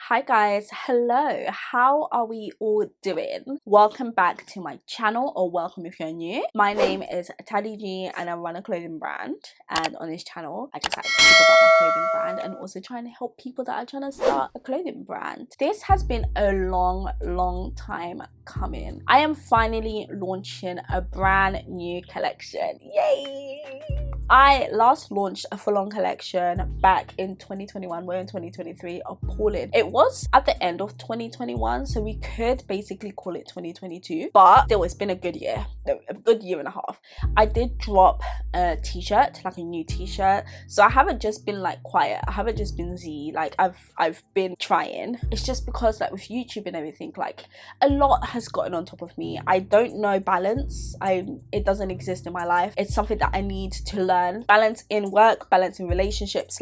Hi guys, hello, how are we all doing? Welcome back to my channel, or welcome if you're new. My name is Tali G and I run a clothing brand, and on this channel I just like to talk about my clothing brand and also trying to help people that are trying to start a clothing brand. This has been a long time coming. I am finally launching a brand new collection. Yay! I last launched a full-on collection back in 2021. We're in 2023. Appalling. It was at the end of 2021, so we could basically call it 2022, but still it's been a good year, a good year and a half. I did drop a t-shirt, like a new t-shirt, so I haven't just been like quiet. I haven't just been like I've been trying. It's just because like with YouTube and everything, like a lot has gotten on top of me. I don't know balance. It doesn't exist in my life. It's something that I need to learn. Balance in work, balance in relationships.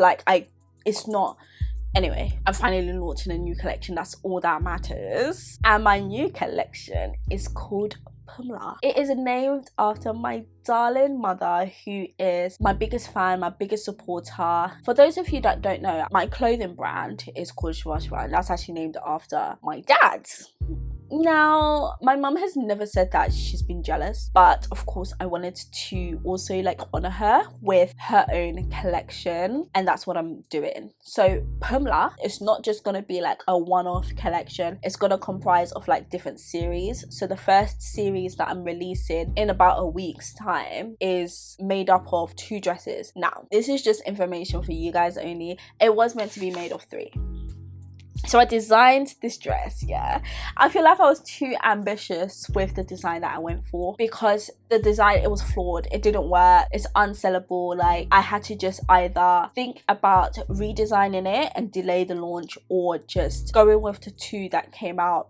It's not. Anyway, I'm finally launching a new collection. That's all that matters. And my new collection is called Pumla. It is named after my darling mother, who is my biggest fan, my biggest supporter. For those of you that don't know, my clothing brand is called Shopify, and that's actually named after my dad. Now, my mum has never said that she's been jealous, but of course I wanted to also like honor her with her own collection, and that's what I'm doing. So Pumla is not just gonna be like a one-off collection. It's gonna comprise of like different series. So the first series that I'm releasing in about a week's time is made up of 2 dresses. Now, this is just information for you guys only. It was meant to be made of 3. So I designed this dress, yeah. I feel like I was too ambitious with the design that I went for, because the design, it was flawed. It didn't work. It's unsellable. Like, I had to just either think about redesigning it and delay the launch, or just going with the 2 that came out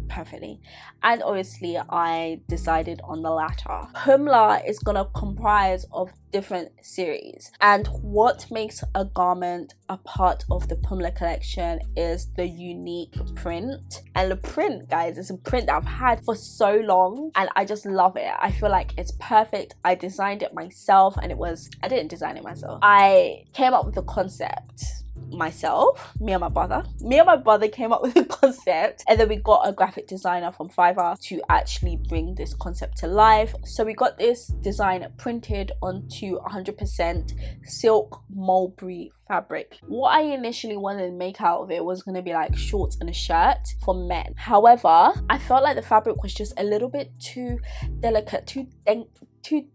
perfectly. And obviously I decided on the latter. Pumla is gonna comprise of different series, and what makes a garment a part of the Pumla collection is the unique print. And the print, guys, is a print that I've had for so long and I just love it. I feel like it's perfect. I designed it myself, and I didn't design it myself. I came up with the concept myself. Me and my brother came up with the concept, and then we got a graphic designer from Fiverr to actually bring this concept to life. So we got this design printed onto 100% silk mulberry fabric. What I initially wanted to make out of it was going to be like shorts and a shirt for men. However, I felt like the fabric was just a little bit too delicate, too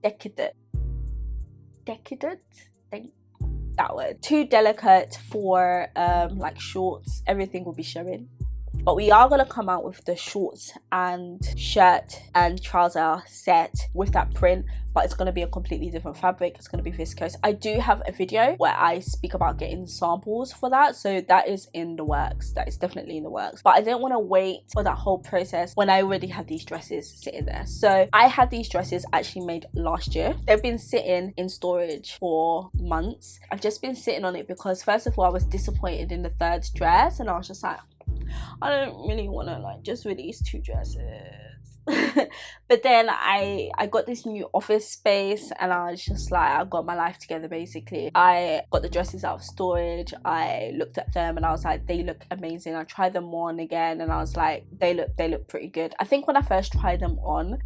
decadent. That word. Too delicate for like shorts. Everything will be showing. But we are going to come out with the shorts and shirt and trouser set with that print, but it's going to be a completely different fabric. It's going to be viscose. I do have a video where I speak about getting samples for that, so that is in the works. That is definitely in the works. But I didn't want to wait for that whole process when I already had these dresses sitting there. So I had these dresses actually made last year. They've been sitting in storage for months. I've just been sitting on it because, first of all, I was disappointed in the 3rd dress, and I was just like, I don't really want to like just release 2 dresses. But then I got this new office space, and I was just like, I got my life together basically. I got the dresses out of storage. I looked at them and I was like, they look amazing. I tried them on again and I was like, they look pretty good. I think when I first tried them on,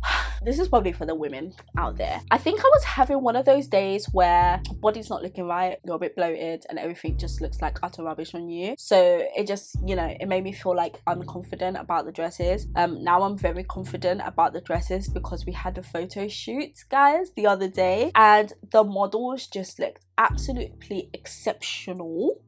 this is probably for the women out there, I think I was having one of those days where body's not looking right, you're a bit bloated, and everything just looks like utter rubbish on you. So it just, you know, it made me feel like unconfident about the dresses. Now I'm very confident about the dresses because we had a photo shoot, guys, the other day, and the models just looked absolutely exceptional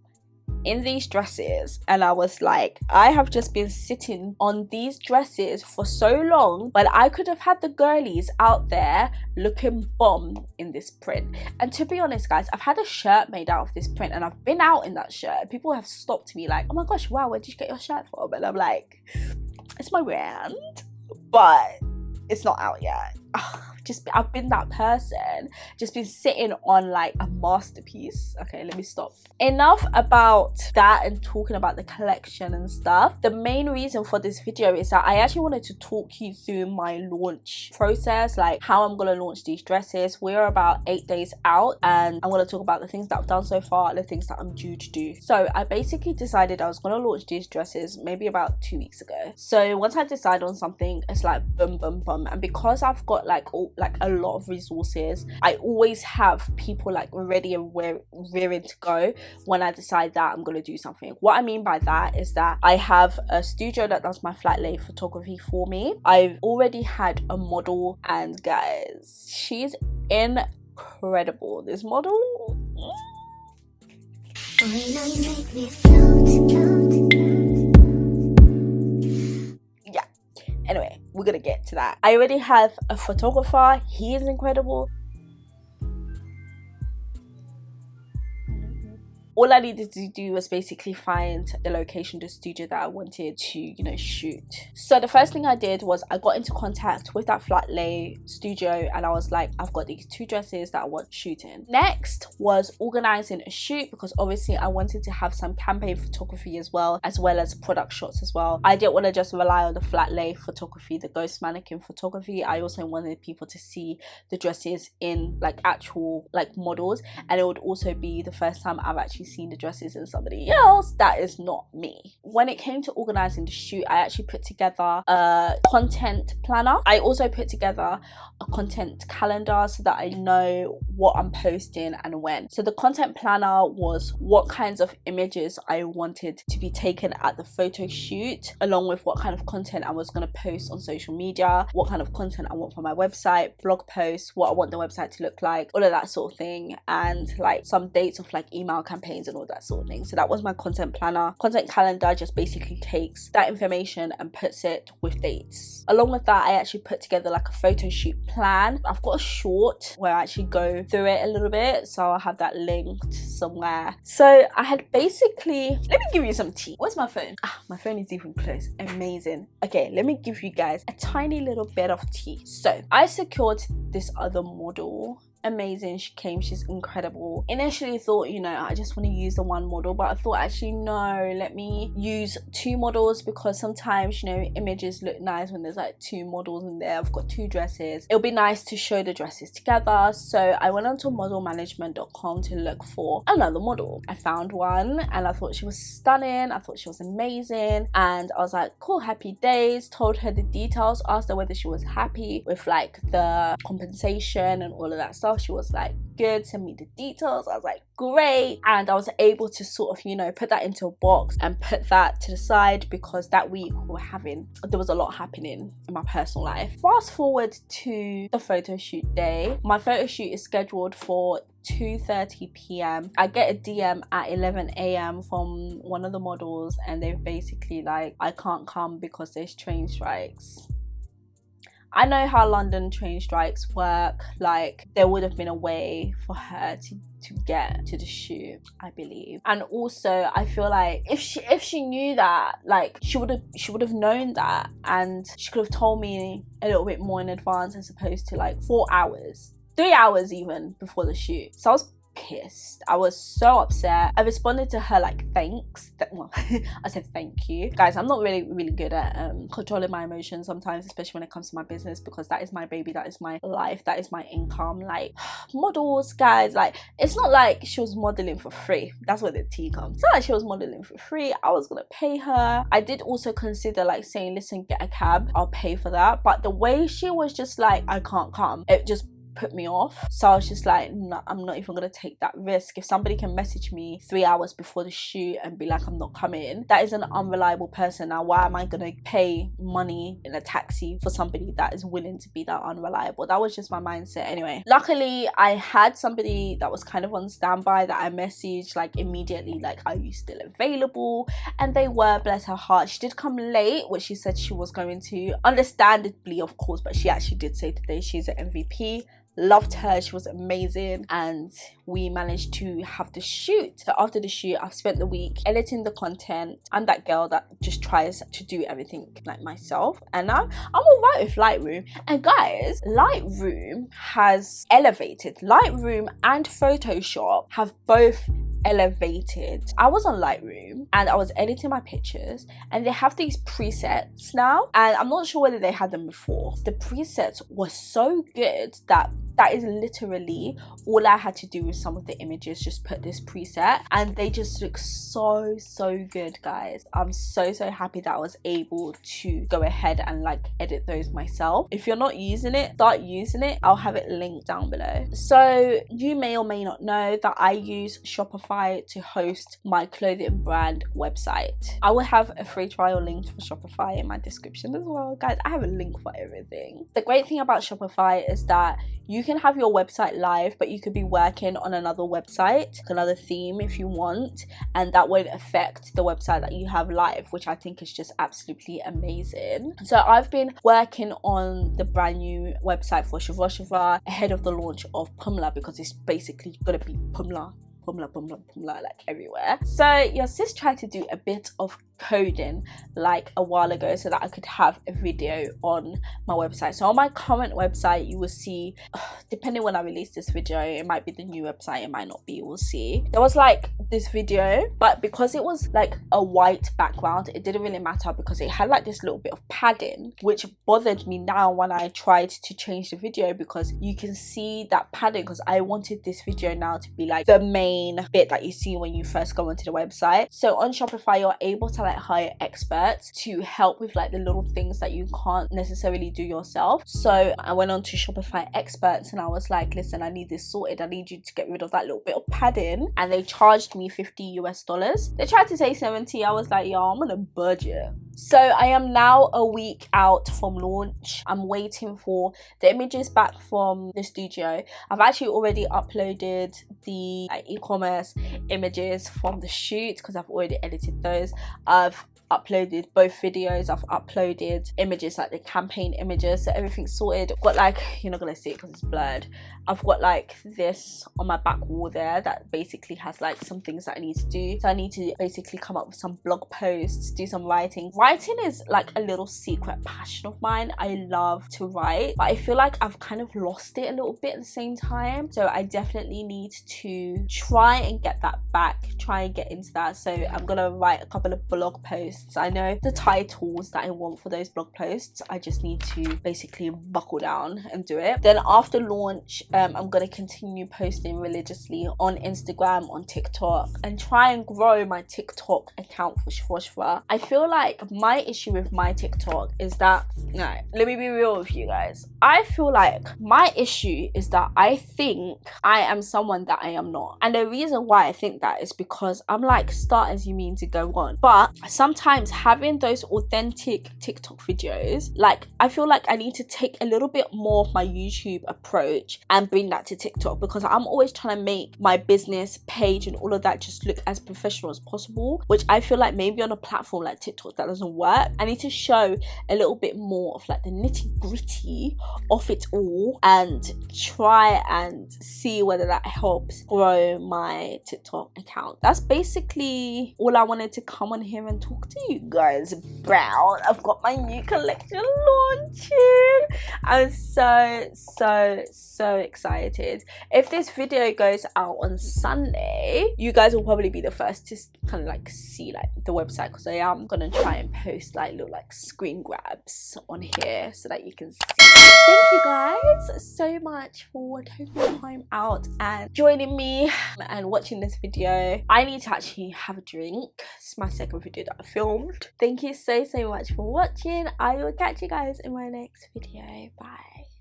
in these dresses. And I was like, I have just been sitting on these dresses for so long, but I could have had the girlies out there looking bomb in this print. And to be honest, guys, I've had a shirt made out of this print, and I've been out in that shirt. People have stopped me like, oh my gosh, wow, where did you get your shirt from? And I'm like, it's my brand, but it's not out yet. I've been that person, just been sitting on like a masterpiece. Okay, let me stop. Enough about that and talking about the collection and stuff. The main reason for this video is that I actually wanted to talk you through my launch process, like how I'm gonna launch these dresses. We're about 8 days out, and I'm gonna talk about the things that I've done so far and the things that I'm due to do. So I basically decided I was gonna launch these dresses maybe about 2 weeks ago. So once I decide on something, it's like boom boom boom, and because I've got like a lot of resources, I always have people like ready and rearing to go when I decide that I'm gonna do something. What I mean by that is that I have a studio that does my flat lay photography for me. I've already had a model, and guys, she's incredible. This model, yeah. Anyway, we're gonna get to that. I already have a photographer. He is incredible. All I needed to do was basically find the location, the studio that I wanted to, you know, shoot. So the first thing I did was I got into contact with that flat lay studio, and I was like, I've got these 2 dresses that I want shooting. Next was organizing a shoot, because obviously I wanted to have some campaign photography as well as product shots as well. I didn't want to just rely on the flat lay photography, the ghost mannequin photography. I also wanted people to see the dresses in like actual like models, and it would also be the first time I've actually seen the dresses in somebody else that is not me. When it came to organizing the shoot, I actually put together a content planner. I also put together a content calendar so that I know what I'm posting and when. So the content planner was what kinds of images I wanted to be taken at the photo shoot, along with what kind of content I was going to post on social media, what kind of content I want for my website, blog posts, what I want the website to look like, all of that sort of thing, and like some dates of like email campaigns and all that sort of thing. So that was my content planner. Content calendar just basically takes that information and puts it with dates. Along with that, I actually put together like a photo shoot plan. I've got a short where I actually go through it a little bit, so I'll have that linked somewhere. So I had basically, let me give you some tea. Where's my phone? My phone is even close. Amazing. Okay, let me give you guys a tiny little bit of tea. So I secured this other model. Amazing, she came, she's incredible. Initially thought, you know, I just want to use the one model, but I thought actually no, let me use 2 models, because sometimes, you know, images look nice when there's like 2 models in there. I've got 2 dresses. It'll be nice to show the dresses together. So I went onto modelmanagement.com to look for another model. I found one and I thought she was stunning. I thought she was amazing, and I was like, cool, happy days. Told her the details, asked her whether she was happy with like the compensation and all of that stuff. She was like, good, send me the details. I was like, great. And I was able to sort of, you know, put that into a box and put that to the side, because that week there was a lot happening in my personal life. Fast forward to the photo shoot day. My photo shoot is scheduled for 2:30 p.m. I get a DM at 11 a.m. from one of the models, and they're basically like, I can't come because there's train strikes. I know how London train strikes work. Like, there would have been a way for her to get to the shoot, I believe. And also I feel like if she knew that, like, she would have known that, and she could have told me a little bit more in advance, as opposed to like 4 hours, 3 hours even before the shoot. So I was pissed. I was so upset. I responded to her like, thanks. Well, I said thank you. Guys, I'm not really good at controlling my emotions sometimes, especially when it comes to my business, because that is my baby, that is my life, that is my income. Like, models, guys, like, it's not like she was modeling for free. That's where the tea comes. It's not like she was modeling for free. I was gonna pay her. I did also consider like saying, listen, get a cab, I'll pay for that. But the way she was just like, I can't come, it just put me off. So I was just like, no, I'm not even gonna take that risk. If somebody can message me 3 hours before the shoot and be like, I'm not coming, that is an unreliable person. Now why am I gonna pay money in a taxi for somebody that is willing to be that unreliable? That was just my mindset. Anyway, luckily I had somebody that was kind of on standby that I messaged like immediately, like, are you still available? And they were, bless her heart. She did come late, which she said she was going to, understandably of course, but she actually did say today she's an MVP. loved her. She was amazing, and we managed to have the shoot. So after the shoot, I've spent the week editing the content. I'm that girl that just tries to do everything like myself, and I'm alright with Lightroom. And guys, Lightroom has elevated. Lightroom and Photoshop have both elevated. I was on Lightroom and I was editing my pictures, and they have these presets now, and I'm not sure whether they had them before. The presets were so good that is literally all I had to do with some of the images, just put this preset, and they just look so good, guys. I'm so happy that I was able to go ahead and like edit those myself. If you're not using it, start using it. I'll have it linked down below. So you may or may not know that I use Shopify to host my clothing brand website. I will have a free trial link for Shopify in my description as well, guys. I have a link for everything. The great thing about Shopify is that you can have your website live, but you could be working on another website, another theme if you want, and that won't affect the website that you have live, which I think is just absolutely amazing. So I've been working on the brand new website for Shivra ahead of the launch of Pumla, because it's basically gonna be Pumla like everywhere. So your sis tried to do a bit of coding like a while ago so that I could have a video on my website. So on my current website, you will see, depending when I release this video, it might be the new website, it might not be, we'll see. There was like this video, but because it was like a white background, it didn't really matter because it had like this little bit of padding, which bothered me now when I tried to change the video, because you can see that padding, because I wanted this video now to be like the main bit that you see when you first go onto the website. So on Shopify, you're able to like hire experts to help with like the little things that you can't necessarily do yourself. So I went on to Shopify experts and I was like, listen, I need this sorted. I need you to get rid of that little bit of padding. And they charged me $50. They tried to say 70. I was like, yo, I'm on a budget. So I am now a week out from launch. I'm waiting for the images back from the studio. I've actually already uploaded the e-commerce images from the shoot because I've already edited those. I've uploaded both videos. I've uploaded images like the campaign images, so everything's sorted. I've got like, you're not gonna see it because it's blurred. I've got like this on my back wall there that basically has like some things that I need to do. So I need to basically come up with some blog posts, do some writing. Writing is like a little secret passion of mine. I love to write, but I feel like I've kind of lost it a little bit at the same time. So I definitely need to try and get that back, try and get into that. So I'm gonna write a couple of blog posts. I know the titles that I want for those blog posts. I just need to basically buckle down and do it. Then after launch, I'm gonna continue posting religiously on Instagram, on TikTok, and try and grow my TikTok account for Shivra. I feel like my issue with my TikTok is that, no, let me be real with you guys. I feel like my issue is that I think I am someone that I am not. And the reason why I think that is because I'm like, start as you mean to go on. But sometimes having those authentic TikTok videos, like I feel like I need to take a little bit more of my YouTube approach and bring that to TikTok, because I'm always trying to make my business page and all of that just look as professional as possible, which I feel like maybe on a platform like TikTok that doesn't work. I need to show a little bit more of like the nitty gritty of it all and try and see whether that helps grow my TikTok account. That's basically all I wanted to come on here and talk to you guys about. I've got my new collection launching. I'm so excited. If this video goes out on Sunday, you guys will probably be the first to kind of like see like the website, because I am gonna try and post like little like screen grabs on here so that you can see. Thank you guys so much for taking the time out and joining me and watching this video. I need to actually have a drink. It's my second video that I filmed. Thank you so much for watching. I will catch you guys in my next video. Bye.